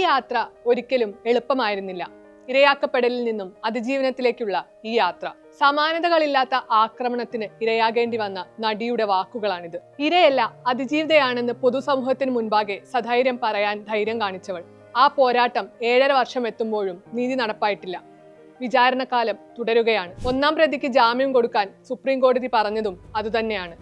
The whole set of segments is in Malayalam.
യാത്ര ഒരിക്കലും എളുപ്പമായിരുന്നില്ല. ഇരയാക്കപ്പെടലിൽ നിന്നും അതിജീവനത്തിലേക്കുള്ള ഈ യാത്ര. സമാനതകളില്ലാത്ത ആക്രമണത്തിന് ഇരയാകേണ്ടി വന്ന നടിയുടെ വാക്കുകളാണിത്. ഇരയല്ല, അതിജീവിതയാണെന്ന് പൊതുസമൂഹത്തിന് മുൻപാകെ സധൈര്യം പറയാൻ ധൈര്യം കാണിച്ചവൾ. ആ പോരാട്ടം 7.5 വർഷം എത്തുമ്പോഴും നീതി നടപ്പായിട്ടില്ല. വിചാരണക്കാലം തുടരുകയാണ്. 1-ാം പ്രതിക്ക് ജാമ്യം കൊടുക്കാൻ സുപ്രീം കോടതി പറഞ്ഞതും അതുതന്നെയാണ്.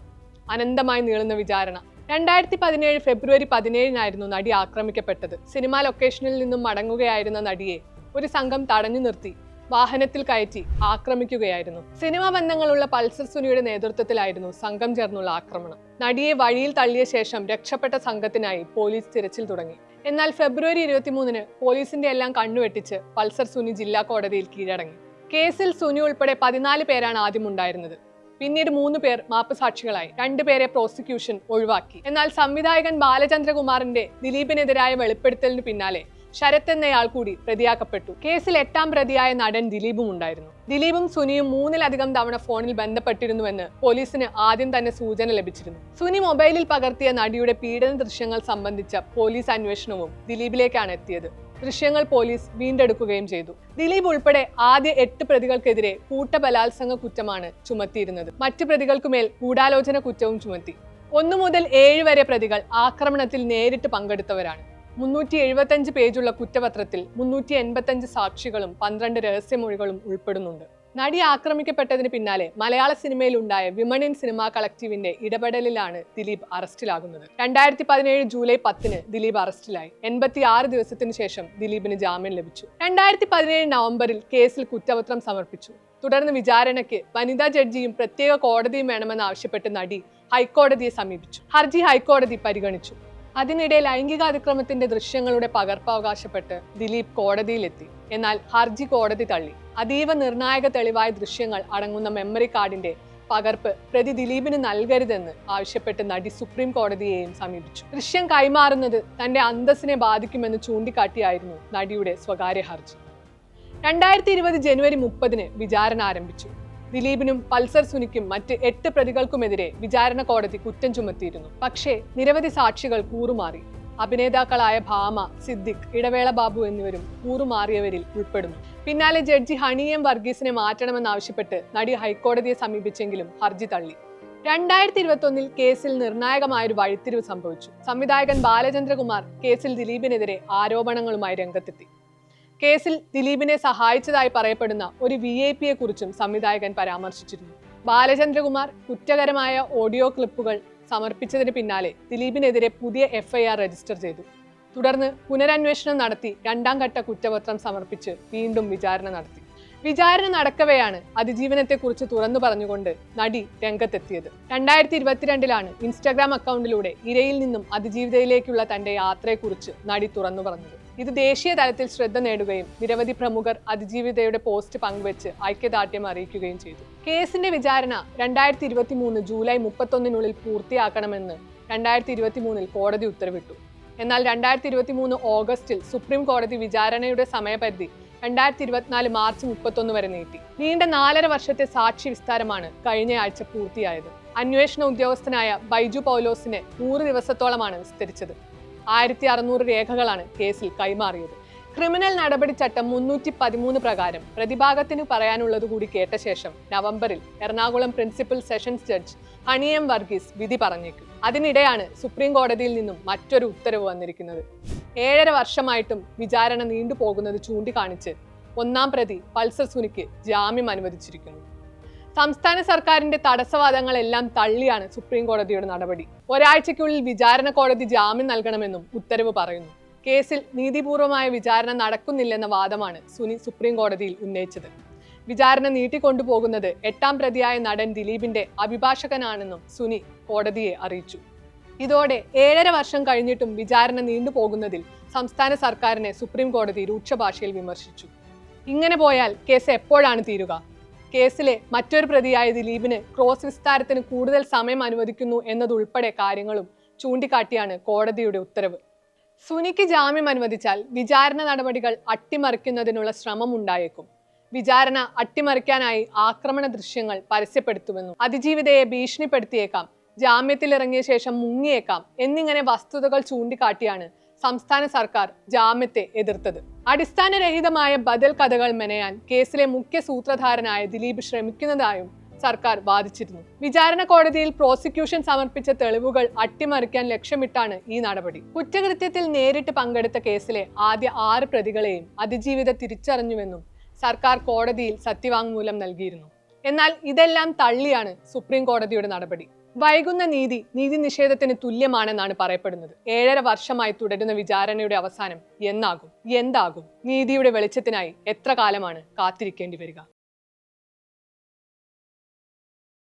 അനന്തമായി നീളുന്ന വിചാരണ. 2017 ഫെബ്രുവരി 17-നായിരുന്നു നടി ആക്രമിക്കപ്പെട്ടത്. സിനിമാ ലൊക്കേഷനിൽ നിന്നും മടങ്ങുകയായിരുന്ന നടിയെ ഒരു സംഘം തടഞ്ഞു നിർത്തി വാഹനത്തിൽ കയറ്റി ആക്രമിക്കുകയായിരുന്നു. സിനിമാ ബന്ധങ്ങളുള്ള പൾസർ സുനിയുടെ നേതൃത്വത്തിലായിരുന്നു സംഘം ചേർന്നുള്ള ആക്രമണം. നടിയെ വഴിയിൽ തള്ളിയ ശേഷം രക്ഷപ്പെട്ട സംഘത്തിനായി പോലീസ് തിരച്ചിൽ തുടങ്ങി. എന്നാൽ ഫെബ്രുവരി 23-ന് പോലീസിന്റെ എല്ലാം കണ്ണുവെട്ടിച്ച് പൾസർ സുനി ജില്ലാ കോടതിയിൽ കീഴടങ്ങി. കേസിൽ സുനി ഉൾപ്പെടെ 14 പേരാണ് ആദ്യം ഉണ്ടായിരുന്നത്. പിന്നീട് 3 പേർ മാപ്പുസാക്ഷികളായി. 2 പേരെ പ്രോസിക്യൂഷൻ ഒഴിവാക്കി. എന്നാൽ സംവിധായകൻ ബാലചന്ദ്രകുമാറിന്റെ ദിലീപിനെതിരായ വെളിപ്പെടുത്തലിന് പിന്നാലെ ശരത് എന്നയാൾ കൂടി പ്രതിയാക്കപ്പെട്ടു. കേസിൽ 8-ാം പ്രതിയായ നടൻ ദിലീപും ഉണ്ടായിരുന്നു. ദിലീപും സുനിയും 3-ലധികം തവണ ഫോണിൽ ബന്ധപ്പെട്ടിരുന്നുവെന്ന് പോലീസിന് ആദ്യം തന്നെ സൂചന ലഭിച്ചിരുന്നു. സുനി മൊബൈലിൽ പകർത്തിയ നടിയുടെ പീഡന ദൃശ്യങ്ങൾ സംബന്ധിച്ച പോലീസ് അന്വേഷണവും ദിലീപിലേക്കാണ് എത്തിയത്. ദൃശ്യങ്ങൾ പോലീസ് വീണ്ടെടുക്കുകയും ചെയ്തു. ദിലീപ് ഉൾപ്പെടെ ആദ്യ 8 പ്രതികൾക്കെതിരെ കൂട്ടബലാത്സംഗ കുറ്റമാണ് ചുമത്തിയിരുന്നത്. മറ്റ് പ്രതികൾക്കുമേൽ ഗൂഢാലോചന കുറ്റവും ചുമത്തി. 1 മുതൽ 7 വരെ പ്രതികൾ ആക്രമണത്തിൽ നേരിട്ട് പങ്കെടുത്തവരാണ്. 375 പേജുള്ള കുറ്റപത്രത്തിൽ 385 സാക്ഷികളും 12 രഹസ്യമൊഴികളും ഉൾപ്പെടുന്നുണ്ട്. നടി ആക്രമിക്കപ്പെട്ടതിന് പിന്നാലെ മലയാള സിനിമയിൽ ഉണ്ടായ വിമൺ ഇൻ സിനിമ കളക്റ്റീവിന്റെ ഇടപെടലിലാണ് ദിലീപ് അറസ്റ്റിലാകുന്നത്. 2017 ജൂലൈ 10-ന് ദിലീപ് അറസ്റ്റിലായി. 86 ദിവസത്തിന് ശേഷം ദിലീപിന് ജാമ്യം ലഭിച്ചു. 2017 നവംബറിൽ കേസിൽ കുറ്റപത്രം സമർപ്പിച്ചു. തുടർന്ന് വിചാരണയ്ക്ക് വനിതാ ജഡ്ജിയും പ്രത്യേക കോടതിയും വേണമെന്ന് ആവശ്യപ്പെട്ട് നടി ഹൈക്കോടതിയെ സമീപിച്ചു. ഹർജി ഹൈക്കോടതി പരിഗണിച്ചു. അതിനിടെ ലൈംഗിക അതിക്രമത്തിന്റെ ദൃശ്യങ്ങളുടെ പകർപ്പവകാശപ്പെട്ട് ദിലീപ് കോടതിയിലെത്തി. എന്നാൽ ഹർജി കോടതി തള്ളി. അതീവ നിർണായക തെളിവായ ദൃശ്യങ്ങൾ അടങ്ങുന്ന മെമ്മറി കാർഡിന്റെ പകർപ്പ് പ്രതി ദിലീപിന് നൽകരുതെന്ന് ആവശ്യപ്പെട്ട് നടി സുപ്രീം കോടതിയെയും സമീപിച്ചു. ദൃശ്യം കൈമാറുന്നത് തന്റെ അന്തസ്സിനെ ബാധിക്കുമെന്ന് ചൂണ്ടിക്കാട്ടിയായിരുന്നു നടിയുടെ സ്വകാര്യ ഹർജി. 2020 ജനുവരി 30-ന് വിചാരണ ആരംഭിച്ചു. ദിലീപിനും പൾസർ സുനിക്കും മറ്റ് 8 പ്രതികൾക്കുമെതിരെ വിചാരണ കോടതി കുറ്റം ചുമത്തിയിരുന്നു. പക്ഷേ നിരവധി സാക്ഷികൾ കൂറുമാറി. അഭിനേതാക്കളായ ഭാമ, സിദ്ദിഖ്, ഇടവേള ബാബു എന്നിവരും കൂറുമാറിയവരിൽ ഉൾപ്പെടുന്നു. പിന്നാലെ ജഡ്ജി ഹണി എം വർഗീസിനെ മാറ്റണമെന്നാവശ്യപ്പെട്ട് നടി ഹൈക്കോടതിയെ സമീപിച്ചെങ്കിലും ഹർജി തള്ളി. 2021-ൽ കേസിൽ നിർണായകമായൊരു വഴിത്തിരിവ് സംഭവിച്ചു. സംവിധായകൻ ബാലചന്ദ്രകുമാർ കേസിൽ ദിലീപിനെതിരെ ആരോപണങ്ങളുമായി രംഗത്തെത്തി. കേസിൽ ദിലീപിനെ സഹായിച്ചതായി പറയപ്പെടുന്ന ഒരു VIP-യെ കുറിച്ചും സംവിധായകൻ പരാമർശിച്ചിരുന്നു. ബാലചന്ദ്രകുമാർ കുറ്റകരമായ ഓഡിയോ ക്ലിപ്പുകൾ സമർപ്പിച്ചതിന് പിന്നാലെ ദിലീപിനെതിരെ പുതിയ FIR രജിസ്റ്റർ ചെയ്തു. തുടർന്ന് പുനരന്വേഷണം നടത്തി 2-ാം ഘട്ട കുറ്റപത്രം സമർപ്പിച്ച് വീണ്ടും വിചാരണ നടത്തി. വിചാരണ നടക്കവെയാണ് അതിജീവനത്തെക്കുറിച്ച് തുറന്നു പറഞ്ഞുകൊണ്ട് നടി രംഗത്തെത്തിയത്. 2022-ലാണ് ഇൻസ്റ്റാഗ്രാം അക്കൗണ്ടിലൂടെ ഇരയിൽ നിന്നും അതിജീവിതയിലേക്കുള്ള തന്റെ യാത്രയെക്കുറിച്ച് നടി തുറന്നു പറഞ്ഞത്. ഇത് ദേശീയ തലത്തിൽ ശ്രദ്ധ നേടുകയും നിരവധി പ്രമുഖർ അതിജീവിതയുടെ പോസ്റ്റ് പങ്കുവെച്ച് ഐക്യദാർഢ്യം അറിയിക്കുകയും ചെയ്തു. കേസിന്റെ വിചാരണ 2023 ജൂലൈ 31-നുള്ളിൽ പൂർത്തിയാക്കണമെന്ന് 2023-ൽ കോടതി ഉത്തരവിട്ടു. എന്നാൽ 2023 ഓഗസ്റ്റിൽ സുപ്രീം കോടതി വിചാരണയുടെ സമയപരിധി 2024 മാർച്ച് 31 വരെ നീട്ടി. നീണ്ട 4.5 വർഷത്തെ സാക്ഷി വിസ്താരമാണ് കഴിഞ്ഞയാഴ്ച പൂർത്തിയായത്. അന്വേഷണ ഉദ്യോഗസ്ഥനായ ബൈജു പൗലോസിനെ 100 ദിവസത്തോളമാണ് വിസ്തരിച്ചത്. 1600 രേഖകളാണ് കേസിൽ കൈമാറിയത്. ക്രിമിനൽ നടപടിച്ചട്ടം 313 പ്രകാരം പ്രതിഭാഗത്തിന് പറയാനുള്ളത് കൂടി കേട്ട ശേഷം നവംബറിൽ Ernakulam principal sessions judge honey M Varghese വിധി പറഞ്ഞേക്കും. അതിനിടെയാണ് സുപ്രീം കോടതിയിൽ നിന്നും മറ്റൊരു ഉത്തരവ് വന്നിരിക്കുന്നത്. 7.5 വർഷമായിട്ടും വിചാരണ നീണ്ടുപോകുന്നത് ചൂണ്ടിക്കാണിച്ച് 1-ാം പ്രതി പൾസർ സുനിക്ക് ജാമ്യം അനുവദിച്ചിരിക്കുന്നു. സംസ്ഥാന സർക്കാരിന്റെ തടസ്സവാദങ്ങളെല്ലാം തള്ളിയാണ് സുപ്രീം കോടതിയുടെ നടപടി. ഒരാഴ്ചയ്ക്കുള്ളിൽ വിചാരണ കോടതി ജാമ്യം നൽകണമെന്നും ഉത്തരവ് പറയുന്നു. കേസിൽ നീതിപൂർവമായ വിചാരണ നടക്കുന്നില്ലെന്ന വാദമാണ് സുനി സുപ്രീം കോടതിയിൽ ഉന്നയിച്ചത്. വിചാരണ നീട്ടിക്കൊണ്ടുപോകുന്നത് 8-ാം പ്രതിയായ നടൻ ദിലീപിന്റെ അഭിഭാഷകനാണെന്നും സുനി കോടതിയെ അറിയിച്ചു. ഇതോടെ 7.5 വർഷം കഴിഞ്ഞിട്ടും വിചാരണ നീണ്ടുപോകുന്നതിൽ സംസ്ഥാന സർക്കാരിനെ സുപ്രീം കോടതി രൂക്ഷ ഭാഷയിൽ വിമർശിച്ചു. ഇങ്ങനെ പോയാൽ കേസ് എപ്പോഴാണ് തീരുക? കേസിലെ മറ്റൊരു പ്രതിയായ ദിലീപിന് ക്രോസ് വിസ്താരത്തിന് കൂടുതൽ സമയം അനുവദിക്കുന്നു എന്നതുൾപ്പെടെ കാര്യങ്ങളും ചൂണ്ടിക്കാട്ടിയാണ് കോടതിയുടെ ഉത്തരവ്. സുനിക്ക് ജാമ്യം അനുവദിച്ചാൽ വിചാരണ നടപടികൾ അട്ടിമറിക്കുന്നതിനുള്ള ശ്രമം ഉണ്ടായേക്കും. വിചാരണ അട്ടിമറിക്കാനായി ആക്രമണ ദൃശ്യങ്ങൾ പരസ്യപ്പെടുത്തുമെന്നും അതിജീവിതയെ ഭീഷണിപ്പെടുത്തിയേക്കാം, ജാമ്യത്തിലിറങ്ങിയ ശേഷം മുങ്ങിയേക്കാം എന്നിങ്ങനെ വസ്തുതകൾ ചൂണ്ടിക്കാട്ടിയാണ് സംസ്ഥാന സർക്കാർ ജാമ്യത്തെ എതിർത്തത്. അടിസ്ഥാനരഹിതമായ ബദൽ കഥകൾ മെനയാൻ കേസിലെ മുഖ്യ സൂത്രധാരനായ ദിലീപ് ശ്രമിക്കുന്നതായും സർക്കാർ വാദിച്ചിരുന്നു. വിചാരണ കോടതിയിൽ പ്രോസിക്യൂഷൻ സമർപ്പിച്ച തെളിവുകൾ അട്ടിമറിക്കാൻ ലക്ഷ്യമിട്ടാണ് ഈ നടപടി. കുറ്റകൃത്യത്തിൽ നേരിട്ട് പങ്കെടുത്ത കേസിലെ ആദ്യ 6 പ്രതികളെയും അതിജീവിത തിരിച്ചറിഞ്ഞുവെന്നും സർക്കാർ കോടതിയിൽ സത്യവാങ്മൂലം നൽകിയിരുന്നു. എന്നാൽ ഇതെല്ലാം തള്ളിയാണ് സുപ്രീം കോടതിയുടെ നടപടി. വൈകുന്ന നീതി നിഷേധത്തിന് തുല്യമാണെന്നാണ് പറയപ്പെടുന്നത്. 7.5 വർഷമായി തുടരുന്ന വിചാരണയുടെ അവസാനം എന്താകും? നീതിയുടെ വെളിച്ചത്തിനായി എത്ര കാലമാണ് കാത്തിരിക്കേണ്ടി വരിക?